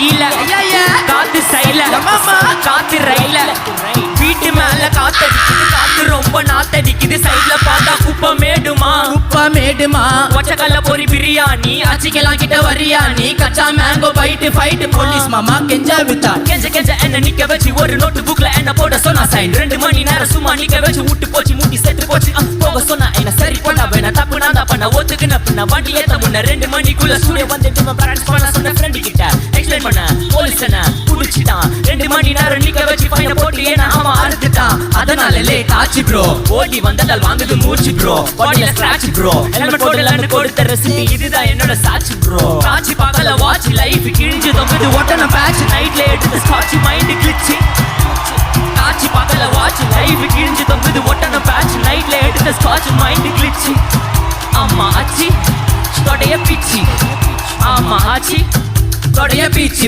கீழ காத்து சைல காத்து ரயில வீட்டு மேல காத்தடிக்குது காத்து ரொம்ப நாத்தடிக்குது சைட்ல பார்த்தா குப்பமேடுமா ஒச்சக்கல்ல பொரி பிரியாணி அச்சிக்கலாம் கிட்ட வரியாணி கச்சா மேங்கோ பைட்டு ஃபைட்டு போலீஸ் மாமா கெஞ்சா விட்டா கெஞ்ச என்ன நிக்க வச்சு ஒரு நோட்டு புக்ல என்ன போட சொன்னா சைன் 2 மணி நேரம் சும்மா நிக்க வச்சு விட்டு போச்சு மூட்டி செத்து போச்சு போக சொன்னா என்ன சரி பண்ண வேணா தப்பு நான் தான் பண்ண ஒத்துக்குன பின்ன வண்டி ஏத்த முன்ன 2 மணிக்குள்ள ஸ்டூடியோ வந்துட்டு பேரண்ட்ஸ் பண்ண சொன்ன ஃப்ரெண்ட் கிட்ட எக்ஸ்பிளைன் பண்ண போலீஸ் என்ன புடிச்சிட்டான் 2 மணி நேரம் நிக்க வச்சு ஃபைன போட்டு ஏன்னா அவன் அறுத்துட்டான் அதனால லேட் ஆச்சு ப்ரோ ஓடி வந்ததால் வாங்குது மூச்சு ப்ரோ பாடியில ஸ்கிராட்ச் ப்ரோ ஹெல்மெட் போடலன்னு கொடுத்த ரெசிபி இதுதான் என்னோட சாட்சி ப்ரோ காட்சி பார்க்கல வாட்ச் லைஃப் கிழிஞ்சு தொங்குது ஒட்டன பேட்ச் நைட்ல எடுத்து ஸ்காட்ச் மைண்ட் கிளிச்சு காட்சி பார்க்கல வாட்ச் லைஃப் கிழிஞ்சு தொங்குது ஒட்டன பேட்ச் நைட்ல எடுத்து ஸ்காட்ச் மைண்ட் கிளிச்சு அம்மா ஆச்சி தொடைய பிச்சி ஆமா ஆச்சி தொடைய பிச்சி